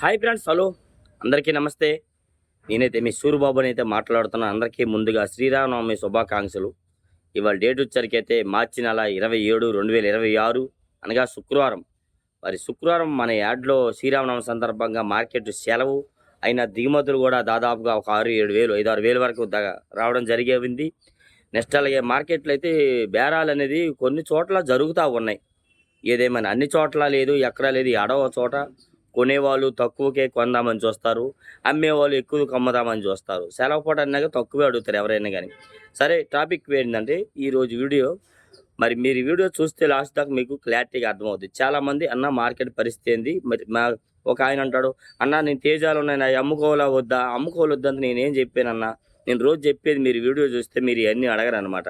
Hi friends, hello అందరికీ నమస్తే. నేనైతే మీ సూరిబాబుని అయితే మాట్లాడుతున్నాను. అందరికీ ముందుగా శ్రీరామనవమి శుభాకాంక్షలు. ఇవాళ డేట్ వచ్చరికైతే మార్చి నెల 27, 2026 అనగా శుక్రవారం. మరి శుక్రవారం మన యాడ్లో శ్రీరామనవమి సందర్భంగా మార్కెట్ సెలవు అయిన దిగుమతులు కూడా దాదాపుగా ఒక 6-7 వేలు 5-6 వేల వరకు రావడం జరిగేది. నెక్స్ట్ అలాగే మార్కెట్లో అయితే బేరాలు అనేది కొన్ని చోట్ల జరుగుతూ ఉన్నాయి. ఏదేమైనా అన్ని చోట్ల లేదు, ఎక్కడా లేదు. ఎడవ చోట కొనేవాళ్ళు తక్కువకే కొందామని చూస్తారు, అమ్మేవాళ్ళు ఎక్కువ అమ్ముదామని చూస్తారు. సెలవు పూట అన్నాక తక్కువే అడుగుతారు ఎవరైనా కానీ. సరే, టాపిక్ ఏంటంటే ఈరోజు వీడియో, మరి మీరు వీడియో చూస్తే లాస్ట్ దాకా మీకు క్లారిటీగా అర్థమవుతుంది. చాలామంది అన్న మార్కెట్ పరిస్థితి ఏంది, మరి ఒక ఆయన అంటాడు, అన్న నేను తేజాలు ఉన్నాయి, నా అమ్ముకోవాలా వద్దా, అమ్ముకోవద్దంత నేనేం చెప్పానన్నా. నేను రోజు చెప్పేది మీరు వీడియో చూస్తే మీరు ఇవన్నీ అడగరు అనమాట.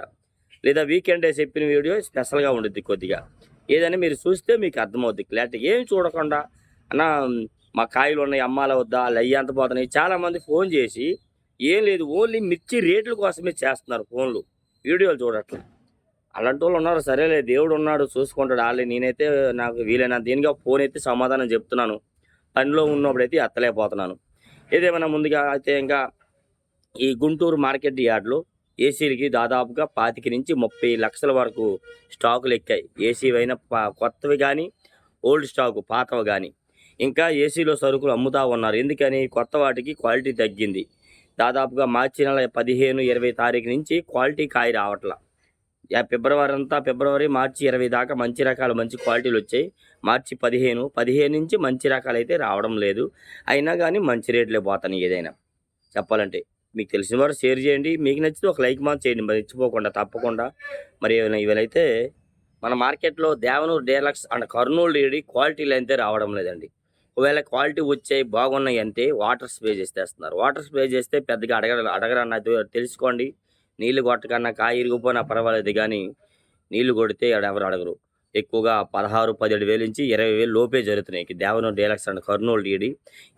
లేదా వీకెండ్ చెప్పిన వీడియో స్పెషల్గా ఉంటుంది కొద్దిగా. ఏదైనా మీరు చూస్తే మీకు అర్థమవుద్ది క్లారిటీ. ఏం చూడకుండా అన్న మా కాయలు ఉన్నాయి అమ్మాల వద్దా, వాళ్ళు అయ్యి ఎంత పోతున్నాయి. చాలామంది ఫోన్ చేసి ఏం లేదు, ఓన్లీ మిర్చి రేట్ల కోసమే చేస్తున్నారు ఫోన్లు, వీడియోలు చూడట్లే. అలాంటి వాళ్ళు ఉన్నారు. సరేలే, దేవుడు ఉన్నాడు చూసుకుంటాడు. వాళ్ళే, నేనైతే నాకు వీలైనంత దీనిగా ఫోన్ అయితే సమాధానం చెప్తున్నాను. పనిలో ఉన్నప్పుడైతే ఎత్తలేకపోతున్నాను. ఏదేమైనా ముందుగా అయితే ఇంకా ఈ గుంటూరు మార్కెట్ యార్డ్లో ఏసీలకి దాదాపుగా 25 నుంచి 30 లక్షల వరకు స్టాకులు ఎక్కాయి. ఏసీ అయినా కొత్తవి కానీ, ఓల్డ్ స్టాకు పాతవి కానీ. ఇంకా ఏసీలో సరుకులు అమ్ముతూ ఉన్నారు. ఎందుకని? కొత్త వాటికి క్వాలిటీ తగ్గింది. దాదాపుగా మార్చి నెల 15-20 తారీఖు నుంచి క్వాలిటీ కాయ రావట్లా. ఫిబ్రవరి, మార్చి 20 దాకా మంచి రకాలు, మంచి క్వాలిటీలు వచ్చాయి. మార్చి 15 నుంచి మంచి రకాలు అయితే రావడం లేదు. అయినా కానీ మంచి రేట్లే పోతాయి. ఏదైనా చెప్పాలంటే మీకు తెలిసిన వారు షేర్ చేయండి. మీకు నచ్చితే ఒక లైక్ మాత్రం చేయండి, మరి ఇచ్చిపోకుండా తప్పకుండా. మరి ఇవైతే మన మార్కెట్లో Devanur deluxe and Kurnool DD క్వాలిటీలు అయితే రావడం లేదండి. ఒకవేళ క్వాలిటీ వచ్చాయి బాగున్నాయి అంటే వాటర్ స్ప్రే చేసేస్తున్నారు. వాటర్ స్ప్రే చేస్తే పెద్దగా అడగరన్నది తెలుసుకోండి. నీళ్లు కొట్టకన్నా కాయ ఇరిగిపోయినా పర్వాలేదు, కానీ నీళ్లు కొడితే ఎవరు అడగరు. ఎక్కువగా 16-17 వేలు నుంచి 20 వేలు లోపే జరుగుతున్నాయి Devanur deluxe and Kurnool DD.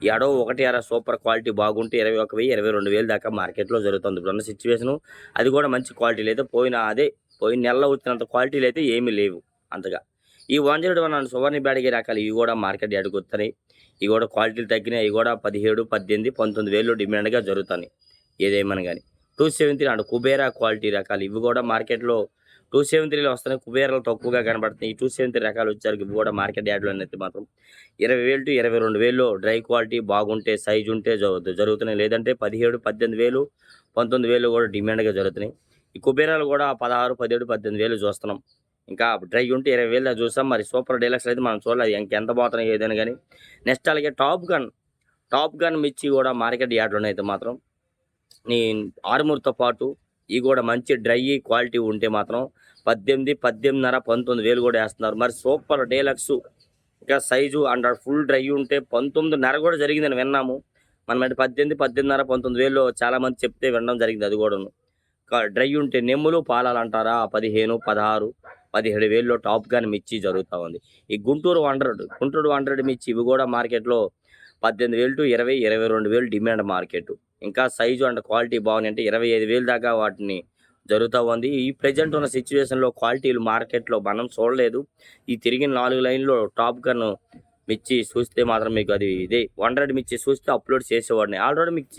ఈ అడవు 1 సూపర్ క్వాలిటీ బాగుంటే 21,000, 22,000 దాకా మార్కెట్లో జరుగుతుంది ఇప్పుడున్న సిచ్యువేషను. అది కూడా మంచి క్వాలిటీలు అయితే పోయిన నెలలో వచ్చినంత క్వాలిటీలు అయితే ఏమీ లేవు అంతగా. ఈ 101 సువర్ణ బ్యాడిగి రకాలు ఇవి కూడా మార్కెట్ యార్డ్కి వస్తున్నాయి. ఇవి కూడా క్వాలిటీలు తగ్గినాయి. ఇవి కూడా 17, 18, 19 వేలు డిమాండ్గా జరుగుతున్నాయి. ఏదేమని కానీ 273 అండ్ కుబేరా క్వాలిటీ రకాలు ఇవి కూడా మార్కెట్లో 273లో వస్తున్నాయి. కుబేరాలు తక్కువగా కనబడుతున్నాయి. ఈ 273 రకాలు వచ్చారు. ఇవి కూడా మార్కెట్ యార్డ్లో అయితే మాత్రం 20,000 to 22,000 డ్రై క్వాలిటీ బాగుంటే సైజు ఉంటే జరుగుతున్నాయి. లేదంటే 17, 18,000, 19,000 కూడా డిమాండ్గా జరుగుతున్నాయి. ఈ కుబేరాలు కూడా 16, 17, 18,000 చూస్తున్నాం. ఇంకా డ్రై ఉంటే 20,000 దాకా చూసాం. మరి సూపర్ డీలక్స్ అయితే మనం చూడలేదు ఇంకెంత పోతున్నాయి ఏదైనా కానీ. నెక్స్ట్ అలాగే టాప్ గన్ మిర్చి కూడా మార్కెట్ యార్డ్లోనే అయితే మాత్రం నీ ఆరుమూరుతో పాటు ఇవి కూడా మంచి డ్రై క్వాలిటీ ఉంటే మాత్రం 18, 18.5, 19,000 కూడా వేస్తున్నారు. మరి సూపర్ డీలక్స్ ఇంకా సైజు అండ్ ఫుల్ డ్రై ఉంటే 19.5 కూడా జరిగిందని విన్నాము. మనం అంటే 18, 18.5, 19,000 చాలామంది చెప్తే వినడం జరిగింది. అది కూడాను డ్రై ఉంటే నెమ్ములు పాలాలంటారా 15, 16, 17,000 టాప్ గన్ మిర్చి జరుగుతూ ఉంది. ఈ గుంటూరు 100 మిర్చి ఇవి కూడా మార్కెట్లో 18,000 to 20, 22,000 డిమాండ్ మార్కెట్. ఇంకా సైజు అండ్ క్వాలిటీ బాగుంది అంటే 25,000 దాకా వాటిని జరుగుతూ ఉంది. ఈ ప్రజెంట్ ఉన్న సిచ్యువేషన్లో క్వాలిటీలు మార్కెట్లో మనం చూడలేదు. ఈ తిరిగిన 4 లైన్లో టాప్ గన్ మిర్చి చూస్తే మాత్రం మీకు అది ఇదే 100 మిర్చి చూస్తే అప్లోడ్ చేసేవాడిని. ఆల్రెడీ మీకు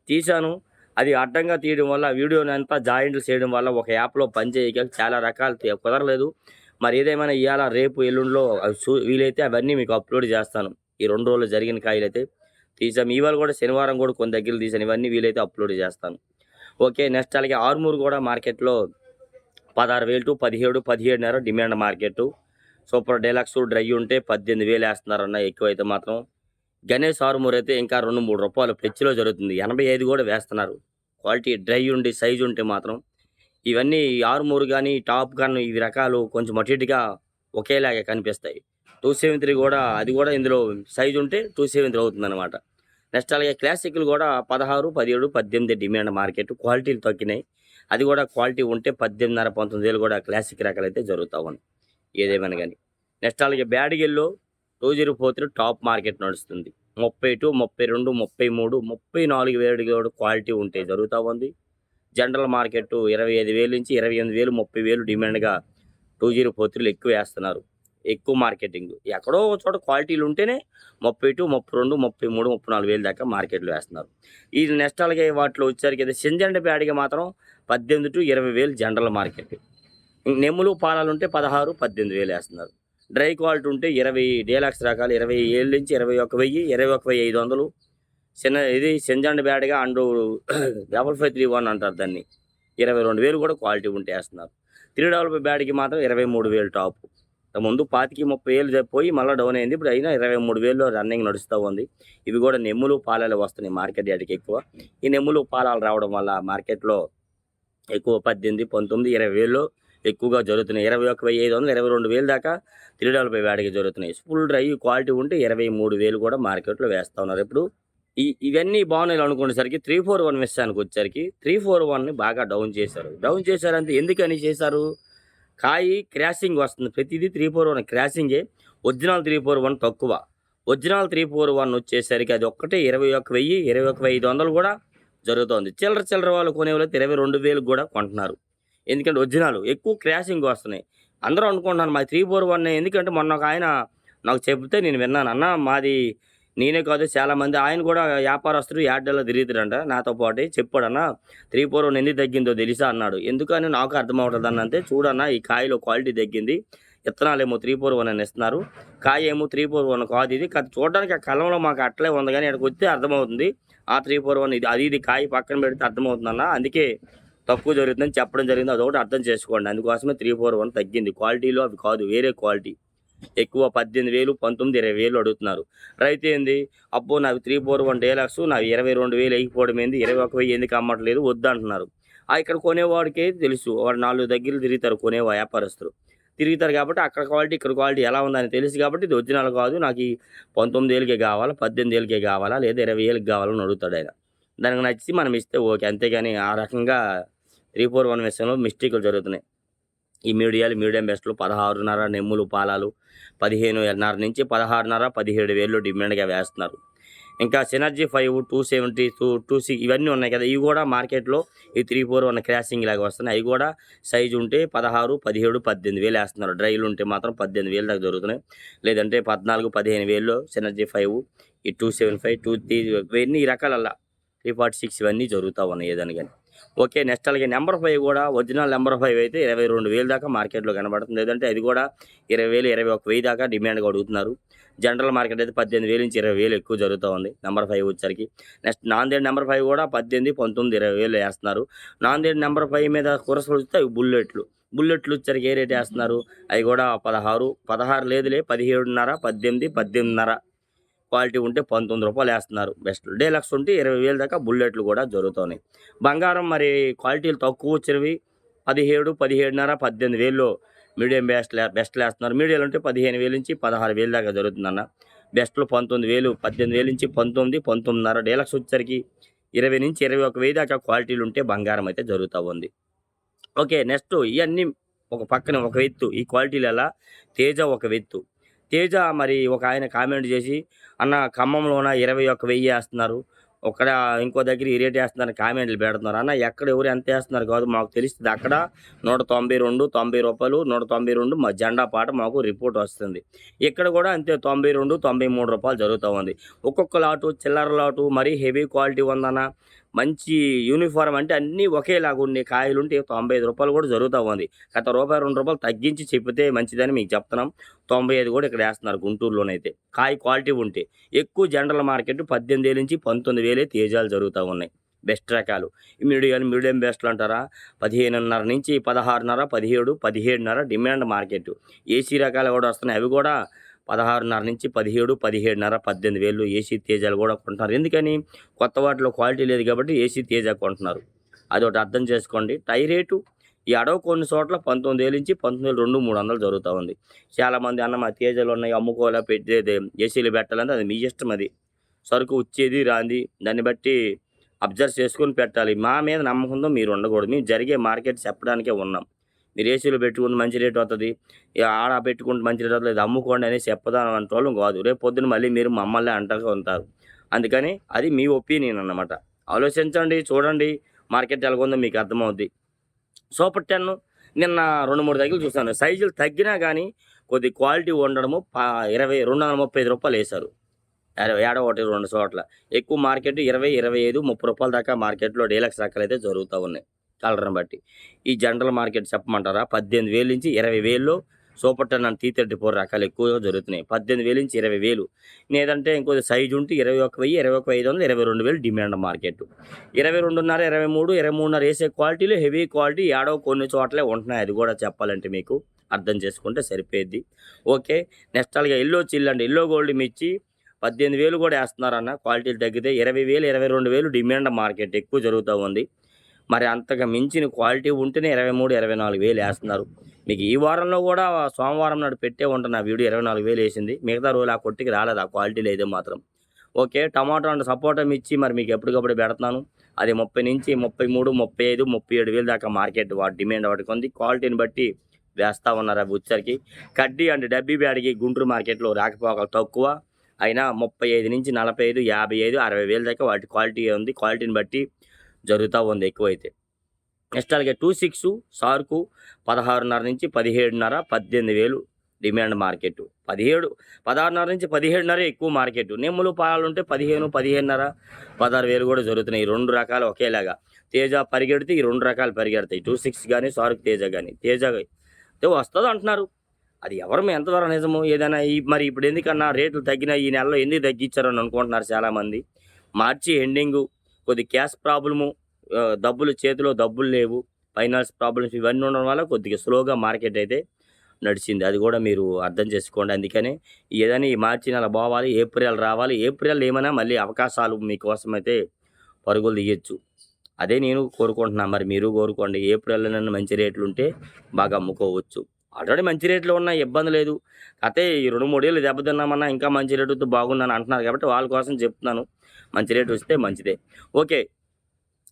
తీశాను. అది అడ్డంగా తీయడం వల్ల వీడియోని అంతా జాయింట్లు చేయడం వల్ల ఒక యాప్లో పనిచేయక చాలా రకాలు కుదరలేదు. మరి ఏదేమైనా ఇవాళ రేపు ఎల్లుండిలో వీలైతే అవన్నీ మీకు అప్లోడ్ చేస్తాను. ఈ 2 రోజులు జరిగిన కాయలు అయితే తీసాము. ఇవాళ కూడా శనివారం కూడా కొన్ని దగ్గర తీసాను. ఇవన్నీ వీలైతే అప్లోడ్ చేస్తాను. ఓకే. నెక్స్ట్ అలాగే ఆర్మూర్ కూడా మార్కెట్లో 16,000 to 17, 17.5 demand market. Super deluxe dry ఉంటే 18,000 వేస్తున్నారన్న. ఎక్కువైతే మాత్రం గణేష్ ఆర్మూర్ అయితే ఇంకా 2-3 రూపాయలు పెచ్చిలో జరుగుతుంది. 85 కూడా వేస్తున్నారు. క్వాలిటీ డ్రై ఉండి సైజు ఉంటే మాత్రం. ఇవన్నీ ఆర్మూర్ కానీ టాప్ గన్ ఇవి రకాలు కొంచెం అటుగా ఒకేలాగా కనిపిస్తాయి. 273 కూడా అది కూడా ఇందులో సైజు ఉంటే 273 అవుతుంది అనమాట. నెక్స్ట్ అలాగే క్లాసిక్లు కూడా 16, 17, 18 డిమాండ్ మార్కెట్. క్వాలిటీలు తగ్గినాయి. అది కూడా క్వాలిటీ ఉంటే 18.5, 19,000 కూడా క్లాసిక్ రకాలు అయితే జరుగుతూ ఉన్నాయి. ఏదేమైనా కానీ నెక్స్ట్ అలాగే బ్యాడిగిల్లో 204 టాప్ మార్కెట్ నడుస్తుంది. 32, 32, 33, 34,000 క్వాలిటీ ఉంటే జరుగుతూ ఉంది. జనరల్ మార్కెట్ 25,000 నుంచి 28,000, 30,000 డిమాండ్గా 204 ఎక్కువ వేస్తున్నారు. ఎక్కువ మార్కెటింగ్. ఎక్కడో ఒక చోట క్వాలిటీలు ఉంటేనే 32, 32, 33, 34 వేలు దాకా మార్కెట్‌లో వేస్తున్నారు. ఈ నెక్స్ట్ అలాగే వాటిలో వచ్చేసరికి సింజండ్ ప్యాడ్‌కి మాత్రం 18-20 వేలు జనరల్ మార్కెట్. నెమ్ములు, పాలాలుంటే 16, 18 వేలు వేస్తున్నారు. డ్రై క్వాలిటీ ఉంటే 20 డీలక్స్ రకాలు 27,000-21,000, 21,500. ఇది సింజండ్ బ్యాడ్‌గా అండ్ 5531 అంటారు దాన్ని. 22,000 కూడా క్వాలిటీ ఉంటే వేస్తున్నారు. 355 బ్యాడ్‌కి మాత్రం 23,000 టాపు. ముందు 25-30,000 పోయి మళ్ళీ డౌన్ అయింది. ఇప్పుడు అయినా 23,000లో రన్నింగ్ నడుస్తూ ఉంది. ఇవి కూడా నెమ్ములు, పాలాలు వస్తున్నాయి మార్కెట్ యార్డ్‌కి ఎక్కువ. ఈ నెమ్ములు, పాలాలు రావడం వల్ల మార్కెట్‌లో ఎక్కువ 18, 19, 20,000లో ఎక్కువగా జరుగుతున్నాయి. 21,500, 22,000 దాకా 355 బ్యాడ్‌కి జరుగుతున్నాయి. ఫుల్ డ్రై క్వాలిటీ ఉంటే 23,000 కూడా మార్కెట్‌లో వేస్తా ఉన్నారు. ఇప్పుడు ఇవన్నీ బాగున్నాయి అనుకునేసరికి 341 విషయానికి వచ్చేసరికి 341ని బాగా డౌన్ చేశారు. డౌన్ చేశారంటే ఎందుకని చేశారు? కాయి క్రాషింగ్ వస్తుంది. ప్రతిదీ 341 క్రాషింగే. ఒరిజినల్ 341 తక్కువ. ఒరిజినల్ 341 వచ్చేసరికి అది ఒక్కటే 21,000, 21,500 కూడా జరుగుతోంది. చిల్లర వాళ్ళు కొనేవాళ్ళైతే 22,000 కూడా కొంటున్నారు. ఎందుకంటే ఒరిజినల్ ఎక్కువ క్రాషింగ్ వస్తున్నాయి. అందరూ అనుకుంటున్నారు మాది 341 ఎందుకంటే మొన్న ఒక ఆయన నాకు చెప్తే నేను విన్నాను. అన్న మాది నేనే కాదు చాలామంది ఆయన కూడా వ్యాపారస్తుడు యార్డుల్లో తిరుగుతాడంట నాతో పాటు చెప్పాడన్న 341 ఎందుకు తగ్గిందో తెలుసా అన్నాడు. ఎందుకని నాకు అర్థమవుతుంది అన్న అంటే చూడన్న ఈ కాయలో క్వాలిటీ తగ్గింది. విత్తనాలేమో 341 అని ఇస్తున్నారు. కాయ ఏమో 341 కాదు ఇది. చూడడానికి ఆ కలంలో మాకు అట్లే ఉంది కానీ ఇక్కడికి వస్తే అర్థమవుతుంది. ఆ 341 ఇది కాయ పక్కన పెడితే అర్థమవుతుందన్న. అందుకే తక్కువ జరుగుతుందని చెప్పడం జరిగింది. అదొకటి అర్థం చేసుకోండి. అందుకోసమే 341 తగ్గింది. క్వాలిటీలో అవి కాదు వేరే క్వాలిటీ. ఎక్కువ 18,000, 19, 20,000 అడుగుతున్నారు. రైతు ఏంది అబ్బో నాకు 341 డీలక్స్ నాకు 22,000 అయిపోవడం ఏంది 21,000 ఎందుకు అమ్మట్లేదు వద్దంటున్నారు. ఇక్కడ కొనేవాడికి తెలుసు. వాడు 4 దగ్గరలు తిరుగుతారు వ్యాపారస్తులు తిరుగుతారు కాబట్టి అక్కడ క్వాలిటీ ఇక్కడ క్వాలిటీ ఎలా ఉందని తెలుసు కాబట్టి ఇది ఒరిజినల్ కాదు నాకు ఈ 19,000కే కావాలా 18,000కే కావాలా లేదా 20,000కి కావాలని అడుగుతాడు ఆయన. దానికి నచ్చి మనం ఇస్తే ఓకే. అంతేగాని ఆ రకంగా 341 విషయంలో మిస్టేకులు జరుగుతున్నాయి. ఈ మీడియం బెస్ట్లు 16.5 నెమ్ములు, పాలాలు 15.5 నుంచి 16.5, 17,000 డిమాండ్గా వేస్తున్నారు. ఇంకా సినర్జీ 5, 270, 26 ఇవన్నీ ఉన్నాయి కదా. ఇవి కూడా మార్కెట్లో ఈ 341 క్రాసింగ్ లాగా వస్తున్నాయి. అవి కూడా సైజు ఉంటే 16, 17, 18,000 వేస్తున్నారు. డ్రైలు ఉంటే మాత్రం 18,000 దాకా జరుగుతున్నాయి. లేదంటే 14, 15,000లో సినర్జీ 5, ఈ 275, 23 ఇవన్నీ ఈ రకాలల్లా 346 ఇవన్నీ జరుగుతూ ఉన్నాయి ఏదని కానీ. ఓకే. నెక్స్ట్ అలాగే నెంబర్ 5 కూడా ఒరిజినల్ నెంబర్ 5 అయితే 22,000 దాకా మార్కెట్‌లో కనబడుతుంది. లేదంటే అది కూడా 20,000, 21,000 దాకా డిమాండ్‌గా అడుగుతున్నారు. జనరల్ మార్కెట్ అయితే 18,000-20,000 ఎక్కువ జరుగుతూ ఉంది నెంబర్ 5 వచ్చేసరికి. నెక్స్ట్ నాందేడ్ నెంబర్ 5 కూడా 18, 19, 20,000 వేస్తున్నారు. నాందేడ్ నెంబర్ 5 మీద కురసలు వస్తే అవి బుల్లెట్లు వచ్చేసరికి ఏ రేట్ వేస్తున్నారు? అవి కూడా 16 లేదులే 17.5, 18, 18.5 క్వాలిటీ ఉంటే రూ. 19 వేస్తున్నారు. బెస్ట్ డీలక్స్ ఉంటే 20,000 దాకా బుల్లెట్లు కూడా జరుగుతున్నాయి. బంగారం మరి క్వాలిటీలు తక్కువ వచ్చినవి 17, 17.5, 18,000లో మీడియం బెస్ట్లు వేస్తున్నారు. మీడియాలు ఉంటే 15,000 నుంచి 16,000 దాకా జరుగుతుందన్న. బెస్ట్లు 19,000, 18,000 నుంచి 19, 19.5 డీలక్స్ వచ్చేసరికి 20 నుంచి 21,000 దాకా క్వాలిటీలు ఉంటే బంగారం అయితే జరుగుతూ ఉంది. ఓకే. నెక్స్ట్ ఇవన్నీ ఒక పక్కన ఒక ఎత్తు. ఈ క్వాలిటీలలో తేజ ఒక ఎత్తు. తేజ మరి ఒక ఆయన కామెంట్ చేసి అన్న ఖమ్మంలోన 21,000 వేస్తున్నారు. ఇంకో దగ్గర ఈ రేట్ వేస్తున్నారని కామెంట్లు పెడుతున్నారు. అన్న ఎక్కడ ఎవరు ఎంత వేస్తున్నారు కాదు మాకు తెలుస్తుంది. అక్కడ 192, 90 రూపాయలు 192 మా జెండా పాట మాకు రిపోర్ట్ వస్తుంది. ఇక్కడ కూడా అంతే 92, 93 రూపాయలు జరుగుతూ ఉంది. ఒక్కొక్క లాటు చిల్లర లాటు మరీ హెవీ క్వాలిటీ ఉందన్న మంచి యూనిఫామ్ అంటే అన్నీ ఒకేలాగా ఉండే కాయలు ఉంటే 95 రూపాయలు కూడా జరుగుతూ ఉంది. గత రూపాయి 2 రూపాయలు తగ్గించి చెప్తే మంచిదని మీకు చెప్తున్నాం. 95 కూడా ఇక్కడ వేస్తున్నారు గుంటూరులోనైతే కాయ క్వాలిటీ ఉంటే. ఎక్కువ జనరల్ మార్కెట్ 18,000 నుంచి 19,000 తేజాలు జరుగుతూ ఉన్నాయి. బెస్ట్ రకాలు మీడియం బెస్ట్లు అంటారా 15.5 నుంచి 16.5, 17, 17.5 డిమాండ్ మార్కెట్. ఏసీ రకాలు కూడా వస్తున్నాయి. అవి కూడా 16.5 నుంచి 17, 17.5, 18,000 ఏసీ తేజాలు కూడా కొంటున్నారు. ఎందుకని కొత్త వాటిలో క్వాలిటీ లేదు కాబట్టి ఏసీ తేజ కొంటున్నారు. అదొకటి అర్థం చేసుకోండి. టై రేటు ఈ అడవి కొన్ని చోట్ల 19,000 నుంచి 19,200, 300 జరుగుతూ ఉంది. చాలామంది అన్న మా తేజాలు ఉన్నాయి అమ్ముకోలే పెట్టేది ఏసీలు పెట్టాలంటే అది మీ ఇష్టం. అది సరుకు వచ్చేది రాంది దాన్ని బట్టి అబ్జర్వ్ చేసుకొని పెట్టాలి. మా మీద నమ్మకంతో మీరు ఉండకూడదు. మేము జరిగే మార్కెట్ చెప్పడానికే ఉన్నాం. మీరు ఏసీలో పెట్టుకుంటే మంచి రేట్ వస్తుంది ఆడ పెట్టుకుంటే మంచి రేట్ వస్తుంది అమ్ముకోండి అని చెప్పదాం అంటే వాళ్ళం కాదు. రేపు పొద్దున మళ్ళీ మీరు మమ్మల్ని అంటూ ఉంటారు. అందుకని అది మీ ఒపీనియన్ అన్నమాట. ఆలోచించండి చూడండి మార్కెట్ ఎలాగుందో మీకు అర్థమవుద్ది. సూపర్ 10 నిన్న 2, 3 దగ్గర చూసాను. సైజులు తగ్గినా కానీ కొద్ది క్వాలిటీ ఉండడము 235 రూపాయలు వేశారు. ఏడో ఒకటి 2 చోట్ల. ఎక్కువ మార్కెట్ 20, 25, 30 రూపాయల దాకా మార్కెట్‌లో డీలక్స్ రకాలైతే జరుగుతా ఉన్నాయి. కలర్‌ని బట్టి. ఈ జనరల్ మార్కెట్ చెప్పమంటారా? 18,000 నుంచి 20,000లో సూపర్ 10 అండ్ T34 రకాలు ఎక్కువగా జరుగుతున్నాయి. 18,000 నుంచి 20,000. లేదంటే ఇంకొద్ది సైజ్ ఉంటే 21,000, 21,500, 22,000 డిమాండ్ మార్కెట్. 22.5, 23, 23.5 ఏసే క్వాలిటీలో హెవీ క్వాలిటీ ఏడో కొన్ని చోట్లే ఉంటున్నాయి. అది కూడా చెప్పాలంటే మీకు అర్థం చేసుకుంటే సరిపోయిద్ది. ఓకే. నెక్స్ట్ అలాగే ఎల్లో చిల్లండి. ఎల్లో గోల్డ్ మిర్చి 18,000 కూడా ఏస్తున్నారన్న. క్వాలిటీలు తగ్గితే 20,000, 22,000 డిమాండ్ మార్కెట్ ఎక్కువ జరుగుతూ ఉంది. మరి అంతగా మించిన క్వాలిటీ ఉంటేనే 23, 24,000 ఏస్తున్నారు. మీకు ఈ వారంలో కూడా సోమవారం నాడు పెట్టే ఉంటాను ఆ వీడియో 24,000 వేసింది. మిగతా రోజులు ఆ కొట్టుకి రాలేదు ఆ క్వాలిటీలో అయితే మాత్రం. ఓకే. టమాటో అండ్ సపోటా మిర్చి మరి మీకు ఎప్పటికప్పుడు పెడుతున్నాను. అది 30 నుంచి 33, 35, 37,000 దాకా మార్కెట్ వాటి డిమాండ్ వాటికి ఉంది. క్వాలిటీని బట్టి వేస్తూ ఉన్నారు అవి వచ్చరికి. కడ్డీ అండ్ డబ్బీ బ్యాడ్కి గుంటూరు మార్కెట్లో రాకపోకలు తక్కువ. అయినా 35 నుంచి 45, 55, 60,000 దాకా వాటి క్వాలిటీ ఉంది. క్వాలిటీని బట్టి జరుగుతూ ఉంది ఎక్కువైతే. నెక్స్ట్ అలాగే 26 సార్కు 16.5 నుంచి 17.5, 18,000 డిమాండ్ మార్కెట్. 16.5 నుంచి 17.5 ఎక్కువ మార్కెట్. నెమ్ములు పాలుంటే 15, 15.5, 16,000 కూడా జరుగుతున్నాయి. ఈ 2 రకాలు ఒకేలాగా. తేజ పరిగెడితే ఈ 2 రకాలు పరిగెడతాయి. 26 కానీ సార్కు తేజ కానీ. తేజ అయితే వస్తుంది అంటున్నారు. అది ఎంతవరకు నిజము? ఏదైనా మరి ఇప్పుడు ఎందుకన్నా రేట్లు తగ్గినాయి ఈ నెలలో ఎందుకు తగ్గించారని అనుకుంటున్నారు చాలామంది. మార్చి ఎండింగు కొద్ది క్యాష్ ప్రాబ్లము, డబ్బులు చేతిలో డబ్బులు లేవు, ఫైనాన్స్ ప్రాబ్లమ్స్ ఇవన్నీ ఉండడం వల్ల కొద్దిగా స్లోగా మార్కెట్ అయితే నడిచింది. అది కూడా మీరు అర్థం చేసుకోండి. అందుకనే ఏదైనా ఈ మార్చి నెల పోవాలి, ఏప్రిల్ రావాలి. ఏప్రిల్ ఏమైనా మళ్ళీ అవకాశాలు మీకోసం అయితే పరుగులు తీయొచ్చు. అదే నేను కోరుకుంటున్నా. మరి మీరు కోరుకోండి. ఏప్రిల్‌లోనన్నా మంచి రేట్లుంటే బాగా అమ్ముకోవచ్చు. ఆల్రెడీ మంచి రేట్లు ఉన్నాయి, ఇబ్బంది లేదు. కాతే ఈ 2, 3 ఏళ్ళు దెబ్బతిన్నామన్నా ఇంకా మంచి రేటుతో బాగుందని అంటున్నారు కాబట్టి వాళ్ళ కోసం చెప్తున్నాను. మంచి రేట్ వస్తే మంచిదే. ఓకే.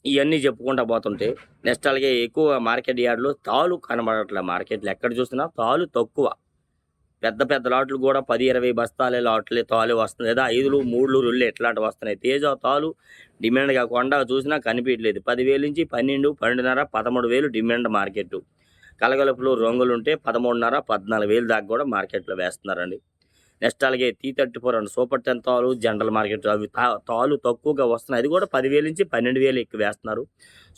ఇయన్నీ చెప్పుకుంటా పోతుంటే నెక్స్ట్ అలాగే ఎక్కువ మార్కెట్ యార్డ్‌లో తాలు కనబడట్లే మార్కెట్‌లో ఎక్కడ చూసినా తాలు తక్కువ. పెద్ద పెద్ద లాట్లు కూడా 10, 20 బస్తాలే లాట్లే తాలు వస్తున్నాయి. లేదా 5లు, 3లు, 2లు ఇట్లాంటివి వస్తున్నాయి. తేజ తాలు డిమాండ్ కాకుండా చూసినా కనిపించలేదు. 10,000 నుంచి 12, 12.5, 13,000 డిమాండ్ మార్కెట్. కలగలుపులు రంగులుంటే 13.5, 14,000 దాకా కూడా మార్కెట్‌లో వేస్తున్నారండి. నెక్స్ట్ అలాగే T34 అండ్ సూపర్ 10 తాలు జనరల్ మార్కెట్ అవి తాలు తక్కువగా వస్తున్నాయి. అది కూడా 10,000 నుంచి 12,000 ఎక్కువ వేస్తున్నారు.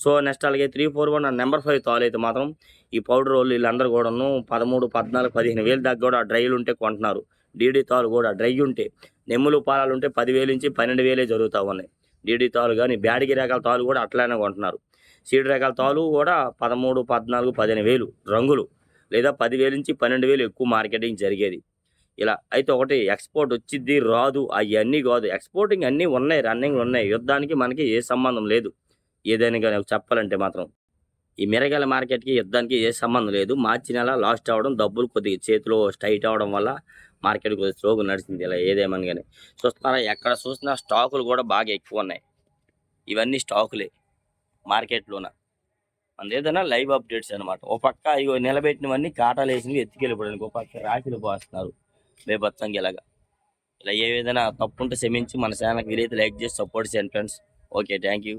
సో నెక్స్ట్ అలాగే 341 అండ్ నెంబర్ 5 తాలు అయితే మాత్రం ఈ పౌడర్ వాళ్ళు వీళ్ళందరూ కూడాను 13, 14, 15,000 దాకా కూడా డ్రైలు ఉంటే కొంటున్నారు. డీడీ తాలు కూడా డ్రై ఉంటే నెమ్ములు పాలాలు ఉంటే 10,000 నుంచి 12,000 జరుగుతూ ఉన్నాయి. డీడీ తాలు కానీ బ్యాడిగి రకాల తాలు కూడా అట్లానే కొంటున్నారు. సీడ్ రకాల తాలు కూడా 13, 14, 15,000 రంగులు లేదా 10,000 నుంచి 12,000 ఎక్కువ మార్కెటింగ్ జరిగేది. ఇలా అయితే ఒకటి ఎక్స్‌పోర్ట్ వచ్చిద్ది, రాదు అయన్నీ కాదు. ఎక్స్‌పోర్టింగ్ అన్నీ ఉన్నాయి, రన్నింగ్‌లో ఉన్నాయి. యుద్ధానికి మనకి ఏ సంబంధం లేదు. ఏదైనా గాని చెప్పాలంటే మాత్రం. ఈ మిరగాయల మార్కెట్‌కి యుద్ధానికి ఏ సంబంధం లేదు. మార్చి నెల లాస్ట్ అవ్వడం, డబ్బులు కొద్దిగా చేతిలో టైట్ అవ్వడం వల్ల మార్కెట్ కొద్దిగా స్లోగా నడిచింది. ఇలా ఏదేమని గాని. చూస్తున్నారా ఎక్కడ చూసినా స్టాకులు కూడా బాగా ఎక్కువున్నాయి. ఇవన్నీ స్టాకులే మార్కెట్‌లోన. మనదేదైనా లైవ్ అప్డేట్స్ అనమాట. ఓ పక్క ఇగో నిలబెట్టినవన్నీ కాటాలేసినవి ఎత్తుకెళ్ళిపోవడానికి, ఓ పక్క రాఖీలు పోస్తున్నారు బీభత్సంగా ఇలాగా. ఇలా ఏదైనా తప్పుంటే క్షమించి మన ఛానల్‌కి వీలైతే లైక్ చేసి సపోర్ట్ చేయండి ఫ్రెండ్స్. ఓకే. Thank you.